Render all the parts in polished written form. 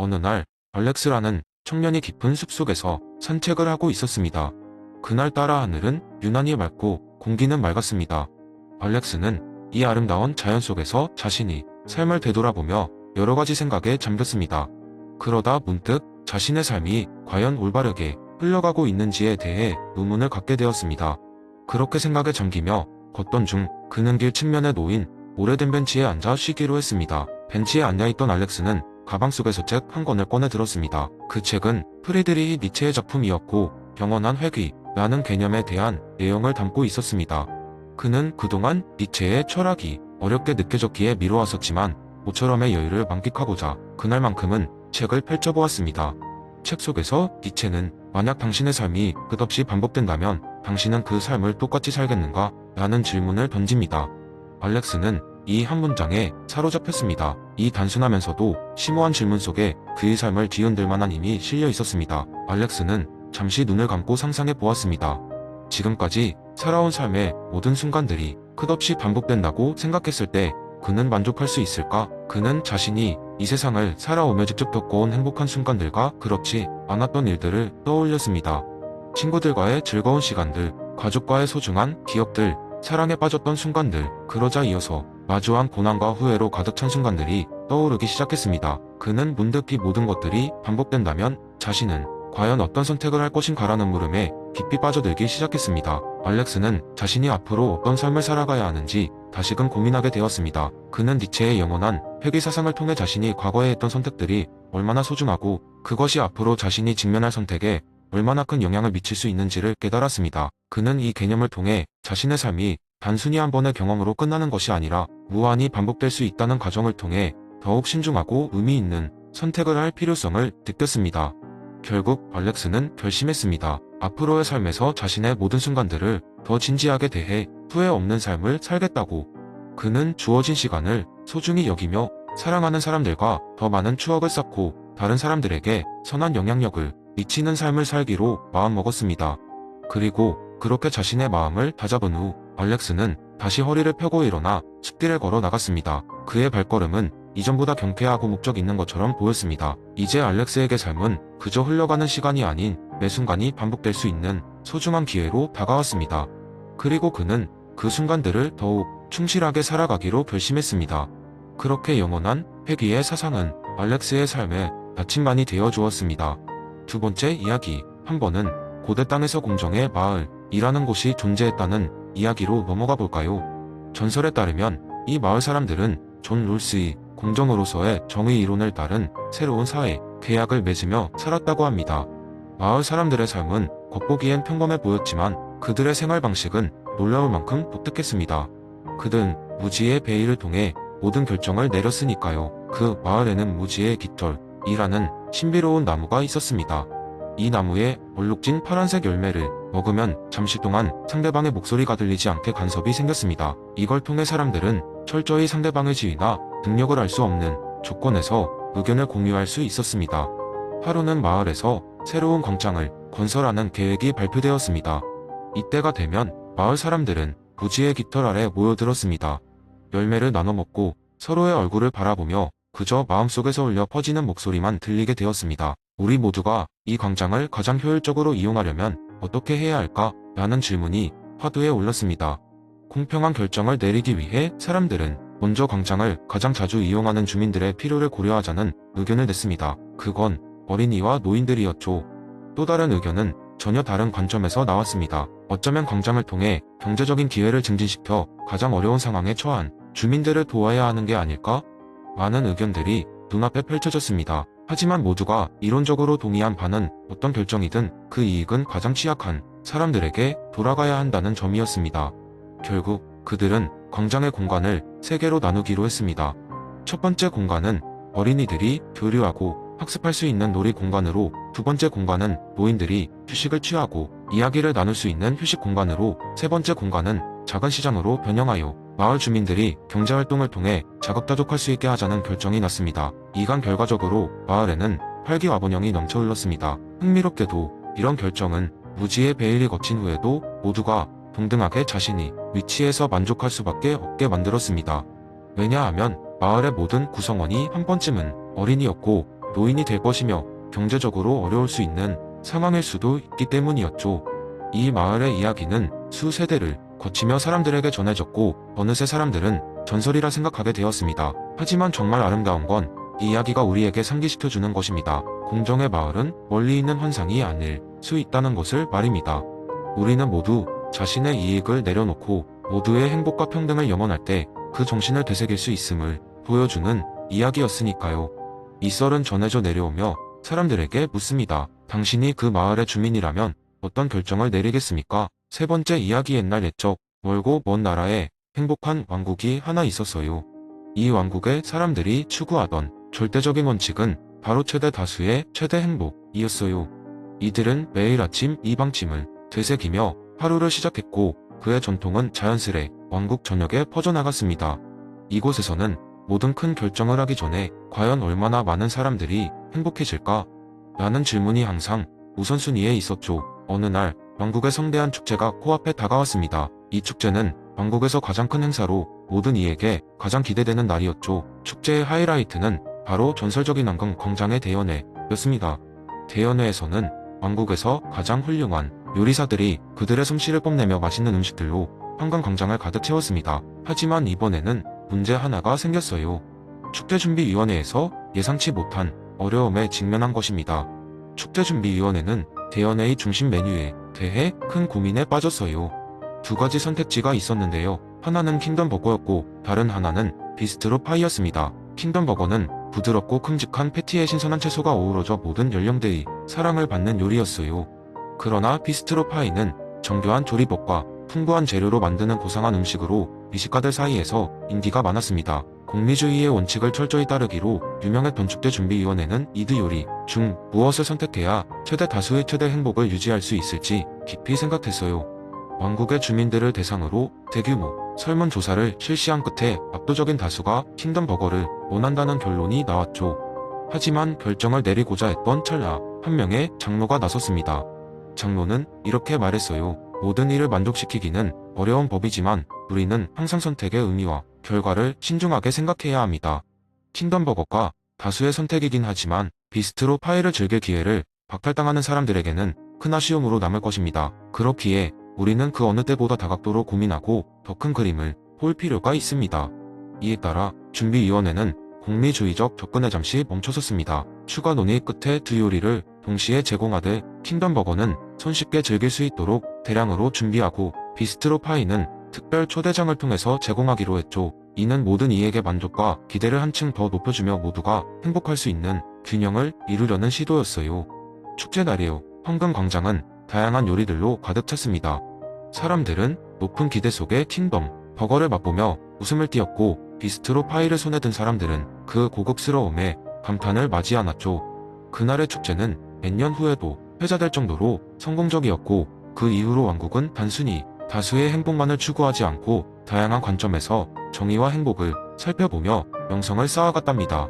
어느 날 알렉스라는 청년이 깊은 숲속에서 산책을 하고 있었습니다. 그날따라 하늘은 유난히 맑고 공기는 맑았습니다. 알렉스는 이 아름다운 자연 속에서 자신이 삶을 되돌아보며 여러 가지 생각에 잠겼습니다. 그러다 문득 자신의 삶이 과연 올바르게 흘러가고 있는지에 대해 의문을 갖게 되었습니다. 그렇게 생각에 잠기며 걷던 중 그는 길 측면에 놓인 오래된 벤치에 앉아 쉬기로 했습니다. 벤치에 앉아있던 알렉스는 가방 속에서 책 한 권을 꺼내 들었습니다. 그 책은 프리드리히 니체의 작품이었고 영원한 회귀라는 개념에 대한 내용을 담고 있었습니다. 그는 그동안 니체의 철학이 어렵게 느껴졌기에 미뤄왔었지만 모처럼의 여유를 만끽하고자 그날만큼은 책을 펼쳐보았습니다. 책 속에서 니체는 만약 당신의 삶이 끝없이 반복된다면 당신은 그 삶을 똑같이 살겠는가? 라는 질문을 던집니다. 알렉스는 이 한 문장에 사로잡혔습니다. 이 단순하면서도 심오한 질문 속에 그의 삶을 뒤흔들 만한 힘이 실려 있었습니다. 알렉스는 잠시 눈을 감고 상상해 보았습니다. 지금까지 살아온 삶의 모든 순간들이 끝없이 반복된다고 생각했을 때 그는 만족할 수 있을까? 그는 자신이 이 세상을 살아오며 직접 겪어온 행복한 순간들과 그렇지 않았던 일들을 떠올렸습니다. 친구들과의 즐거운 시간들, 가족과의 소중한 기억들, 사랑에 빠졌던 순간들, 그러자 이어서 마주한 고난과 후회로 가득 찬 순간들이 떠오르기 시작했습니다. 그는 문득 이 모든 것들이 반복된다면 자신은 과연 어떤 선택을 할 것인가라는 물음에 깊이 빠져들기 시작했습니다. 알렉스는 자신이 앞으로 어떤 삶을 살아가야 하는지 다시금 고민하게 되었습니다. 그는 니체의 영원한 회귀 사상을 통해 자신이 과거에 했던 선택들이 얼마나 소중하고 그것이 앞으로 자신이 직면할 선택에 얼마나 큰 영향을 미칠 수 있는지를 깨달았습니다. 그는 이 개념을 통해 자신의 삶이 단순히 한 번의 경험으로 끝나는 것이 아니라 무한히 반복될 수 있다는 과정을 통해 더욱 신중하고 의미 있는 선택을 할 필요성을 느꼈습니다. 결국 알렉스는 결심했습니다. 앞으로의 삶에서 자신의 모든 순간들을 더 진지하게 대해 후회 없는 삶을 살겠다고. 그는 주어진 시간을 소중히 여기며 사랑하는 사람들과 더 많은 추억을 쌓고 다른 사람들에게 선한 영향력을 미치는 삶을 살기로 마음먹었습니다. 그리고 그렇게 자신의 마음을 다잡은 후 알렉스는 다시 허리를 펴고 일어나 숲길을 걸어 나갔습니다. 그의 발걸음은 이전보다 경쾌하고 목적 있는 것처럼 보였습니다. 이제 알렉스에게 삶은 그저 흘러가는 시간이 아닌 매 순간이 반복될 수 있는 소중한 기회로 다가왔습니다. 그리고 그는 그 순간들을 더욱 충실하게 살아가기로 결심했습니다. 그렇게 영원한 회귀의 사상은 알렉스의 삶에 나침반이 되어 주었습니다. 두 번째 이야기, 한 번은 고대 땅에서 공정의 마을이라는 곳이 존재했다는 이야기로 넘어가 볼까요? 전설에 따르면 이 마을 사람들은 존 롤스의 공정으로서의 정의 이론을 따른 새로운 사회, 계약을 맺으며 살았다고 합니다. 마을 사람들의 삶은 겉보기엔 평범해 보였지만 그들의 생활 방식은 놀라울 만큼 독특했습니다. 그들은 무지의 베일을 통해 모든 결정을 내렸으니까요. 그 마을에는 무지의 깃털이라는 신비로운 나무가 있었습니다. 이 나무에 얼룩진 파란색 열매를 먹으면 잠시 동안 상대방의 목소리가 들리지 않게 간섭이 생겼습니다. 이걸 통해 사람들은 철저히 상대방의 지위나 능력을 알 수 없는 조건에서 의견을 공유할 수 있었습니다. 하루는 마을에서 새로운 광장을 건설하는 계획이 발표되었습니다. 이때가 되면 마을 사람들은 무지의 깃털 아래 모여들었습니다. 열매를 나눠 먹고 서로의 얼굴을 바라보며 그저 마음속에서 울려 퍼지는 목소리만 들리게 되었습니다. 우리 모두가 이 광장을 가장 효율적으로 이용하려면 어떻게 해야 할까? 라는 질문이 화두에 올랐습니다. 공평한 결정을 내리기 위해 사람들은 먼저 광장을 가장 자주 이용하는 주민들의 필요를 고려하자는 의견을 냈습니다. 그건 어린이와 노인들이었죠. 또 다른 의견은 전혀 다른 관점에서 나왔습니다. 어쩌면 광장을 통해 경제적인 기회를 증진시켜 가장 어려운 상황에 처한 주민들을 도와야 하는 게 아닐까? 많은 의견들이 눈앞에 펼쳐졌습니다. 하지만 모두가 이론적으로 동의한 바는 어떤 결정이든 그 이익은 가장 취약한 사람들에게 돌아가야 한다는 점이었습니다. 결국 그들은 광장의 공간을 세 개로 나누기로 했습니다. 첫 번째 공간은 어린이들이 교류하고 학습할 수 있는 놀이 공간으로, 두 번째 공간은 노인들이 휴식을 취하고 이야기를 나눌 수 있는 휴식 공간으로, 세 번째 공간은 작은 시장으로 변형하여 마을 주민들이 경제활동을 통해 자급자족할 수 있게 하자는 결정이 났습니다. 이간 결과적으로 마을에는 활기와번영이 넘쳐 흘렀습니다. 흥미롭게도 이런 결정은 무지의 베일이 거친 후에도 모두가 동등하게 자신이 위치에서 만족할 수밖에 없게 만들었습니다. 왜냐하면 마을의 모든 구성원이 한 번쯤은 어린이였고 노인이 될 것이며 경제적으로 어려울 수 있는 상황일 수도 있기 때문이었죠. 이 마을의 이야기는 수세대를 거치며 사람들에게 전해졌고 어느새 사람들은 전설이라 생각하게 되었습니다. 하지만 정말 아름다운 건 이 이야기가 우리에게 상기시켜주는 것입니다. 공정의 마을은 멀리 있는 환상이 아닐 수 있다는 것을 말입니다. 우리는 모두 자신의 이익을 내려놓고 모두의 행복과 평등을 염원할 때 그 정신을 되새길 수 있음을 보여주는 이야기였으니까요. 이 썰은 전해져 내려오며 사람들에게 묻습니다. 당신이 그 마을의 주민이라면 어떤 결정을 내리겠습니까? 세 번째 이야기. 옛날 옛적 멀고 먼 나라에 행복한 왕국이 하나 있었어요. 이 왕국의 사람들이 추구하던 절대적인 원칙은 바로 최대 다수의 최대 행복이었어요. 이들은 매일 아침 이 방침을 되새기며 하루를 시작했고 그의 전통은 자연스레 왕국 전역에 퍼져나갔습니다. 이곳에서는 모든 큰 결정을 하기 전에 과연 얼마나 많은 사람들이 행복해질까? 라는 질문이 항상 우선순위에 있었죠. 어느 날 왕국의 성대한 축제가 코앞에 다가왔습니다. 이 축제는 왕국에서 가장 큰 행사로 모든 이에게 가장 기대되는 날이었죠. 축제의 하이라이트는 바로 전설적인 황금 광장의 대연회였습니다. 대연회에서는 왕국에서 가장 훌륭한 요리사들이 그들의 솜씨를 뽐내며 맛있는 음식들로 황금 광장을 가득 채웠습니다. 하지만 이번에는 문제 하나가 생겼어요. 축제준비위원회에서 예상치 못한 어려움에 직면한 것입니다. 축제준비위원회는 대연회의 중심 메뉴에 대해 큰 고민에 빠졌어요. 두 가지 선택지가 있었는데요. 하나는 킹덤버거였고 다른 하나는 비스트로 파이였습니다. 킹덤버거는 부드럽고 큼직한 패티에 신선한 채소가 어우러져 모든 연령대의 사랑을 받는 요리였어요. 그러나 비스트로 파이는 정교한 조리법과 풍부한 재료로 만드는 고상한 음식으로 미식가들 사이에서 인기가 많았습니다. 공리주의의 원칙을 철저히 따르기로 유명했던 축제준비위원회는 이두 요리 중 무엇을 선택해야 최대 다수의 최대 행복을 유지할 수 있을지 깊이 생각했어요. 왕국의 주민들을 대상으로 대규모 설문조사를 실시한 끝에 압도적인 다수가 킹덤버거를 원한다는 결론이 나왔죠. 하지만 결정을 내리고자 했던 찰나 한 명의 장로가 나섰습니다. 장로는 이렇게 말했어요. 모든 이를 만족시키기는 어려운 법이지만 우리는 항상 선택의 의미와 결과를 신중하게 생각해야 합니다. 킹덤버거가 다수의 선택이긴 하지만 비스트로 파이를 즐길 기회를 박탈당하는 사람들에게는 큰 아쉬움으로 남을 것입니다. 그렇기에 우리는 그 어느 때보다 다각도로 고민하고 더 큰 그림을 볼 필요가 있습니다. 이에 따라 준비위원회는 공리주의적 접근에 잠시 멈춰섰습니다. 추가 논의 끝에 두 요리를 동시에 제공하되 킹덤버거는 손쉽게 즐길 수 있도록 대량으로 준비하고 비스트로 파이는 특별 초대장을 통해서 제공하기로 했죠. 이는 모든 이에게 만족과 기대를 한층 더 높여주며 모두가 행복할 수 있는 균형을 이루려는 시도였어요. 축제 날이요. 황금 광장은 다양한 요리들로 가득 찼습니다. 사람들은 높은 기대 속에 킹덤 버거를 맛보며 웃음을 띄웠고 비스트로 파이를 손에 든 사람들은 그 고급스러움에 감탄을 맞이 않았죠. 그날의 축제는 몇 년 후에도 회자될 정도로 성공적이었고 그 이후로 왕국은 단순히 다수의 행복만을 추구하지 않고 다양한 관점에서 정의와 행복을 살펴보며 명성을 쌓아갔답니다.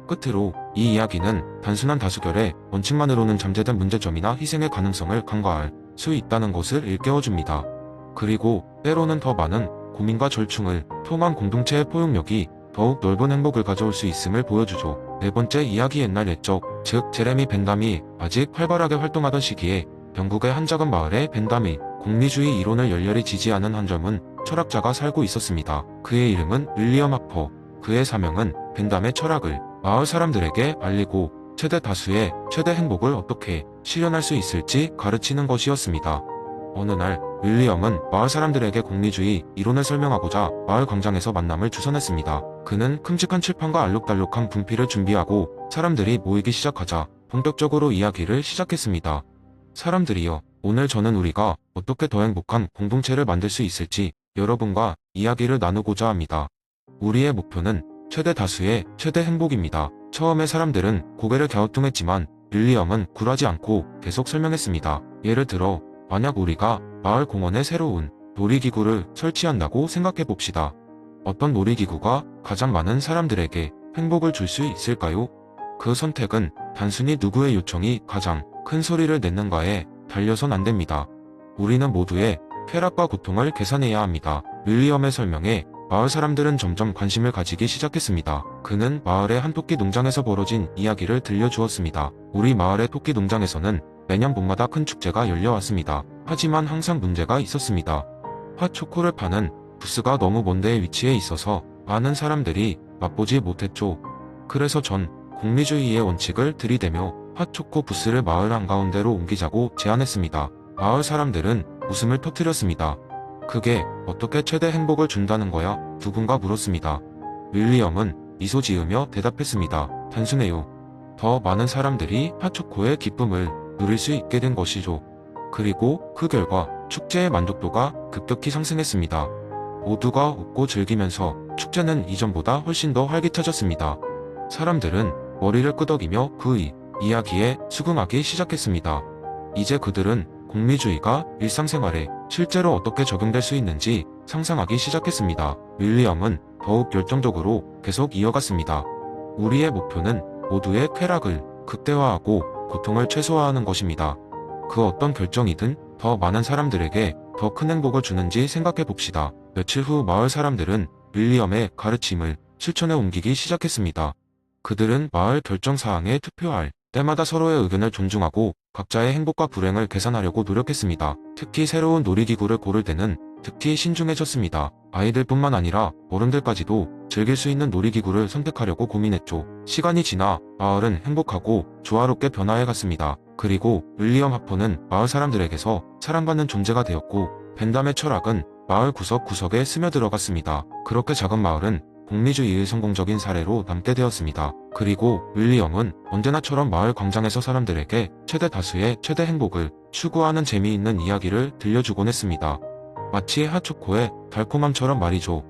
끝으로 이 이야기는 단순한 다수결의 원칙만으로는 잠재된 문제점이나 희생의 가능성을 간과할 수 있다는 것을 일깨워줍니다. 그리고 때로는 더 많은 고민과 절충을 통한 공동체의 포용력이 더욱 넓은 행복을 가져올 수 있음을 보여주죠. 네 번째 이야기. 옛날 옛적, 즉 제레미 벤담이 아직 활발하게 활동하던 시기에 영국의 한 작은 마을에 벤담이 공리주의 이론을 열렬히 지지하는 한 젊은 철학자가 살고 있었습니다. 그의 이름은 윌리엄 하퍼. 그의 사명은 벤담의 철학을 마을 사람들에게 알리고 최대 다수의 최대 행복을 어떻게 실현할 수 있을지 가르치는 것이었습니다. 어느 날 윌리엄은 마을 사람들에게 공리주의 이론을 설명하고자 마을 광장에서 만남을 주선했습니다. 그는 큼직한 칠판과 알록달록한 분필을 준비하고 사람들이 모이기 시작하자 본격적으로 이야기를 시작했습니다. 사람들이여, 오늘 저는 우리가 어떻게 더 행복한 공동체를 만들 수 있을지 여러분과 이야기를 나누고자 합니다. 우리의 목표는 최대 다수의 최대 행복입니다. 처음에 사람들은 고개를 갸우뚱했지만 윌리엄은 굴하지 않고 계속 설명했습니다. 예를 들어 만약 우리가 마을 공원에 새로운 놀이기구를 설치한다고 생각해 봅시다. 어떤 놀이기구가 가장 많은 사람들에게 행복을 줄 수 있을까요? 그 선택은 단순히 누구의 요청이 가장 큰 소리를 냈는가에 달려선 안 됩니다. 우리는 모두의 쾌락과 고통을 계산해야 합니다. 윌리엄의 설명에 마을 사람들은 점점 관심을 가지기 시작했습니다. 그는 마을의 한 토끼 농장에서 벌어진 이야기를 들려주었습니다. 우리 마을의 토끼 농장에서는 매년 봄마다 큰 축제가 열려왔습니다. 하지만 항상 문제가 있었습니다. 핫초코를 파는 부스가 너무 먼 데에 위치해 있어서 많은 사람들이 맛보지 못했죠. 그래서 전 공리주의의 원칙을 들이대며 핫초코 부스를 마을 한가운데로 옮기자고 제안했습니다. 마을 사람들은 웃음을 터뜨렸습니다. 그게 어떻게 최대 행복을 준다는 거야? 누군가 물었습니다. 윌리엄은 미소 지으며 대답했습니다. 단순해요. 더 많은 사람들이 핫초코의 기쁨을 누릴 수 있게 된 것이죠. 그리고 그 결과 축제의 만족도가 급격히 상승했습니다. 모두가 웃고 즐기면서 축제는 이전보다 훨씬 더 활기차졌습니다. 사람들은 머리를 끄덕이며 그 이야기에 수긍하기 시작했습니다. 이제 그들은 공리주의가 일상생활에 실제로 어떻게 적용될 수 있는지 상상하기 시작했습니다. 윌리엄은 더욱 열정적으로 계속 이어갔습니다. 우리의 목표는 모두의 쾌락을 극대화하고 고통을 최소화하는 것입니다. 그 어떤 결정이든 더 많은 사람들에게 더 큰 행복을 주는지 생각해 봅시다. 며칠 후 마을 사람들은 윌리엄의 가르침을 실천에 옮기기 시작했습니다. 그들은 마을 결정사항에 투표할 때마다 서로의 의견을 존중하고 각자의 행복과 불행을 계산하려고 노력했습니다. 특히 새로운 놀이기구를 고를 때는 특히 신중해졌습니다. 아이들뿐만 아니라 어른들까지도 즐길 수 있는 놀이기구를 선택하려고 고민했죠. 시간이 지나 마을은 행복하고 조화롭게 변화해갔습니다. 그리고 윌리엄 하퍼는 마을 사람들에게서 사랑받는 존재가 되었고 벤담의 철학은 마을 구석구석에 스며들어갔습니다. 그렇게 작은 마을은 공리주의의 성공적인 사례로 남게 되었습니다. 그리고 윌리엄은 언제나처럼 마을 광장에서 사람들에게 최대 다수의 최대 행복을 추구하는 재미있는 이야기를 들려주곤 했습니다. 마치 핫초코의 달콤함처럼 말이죠.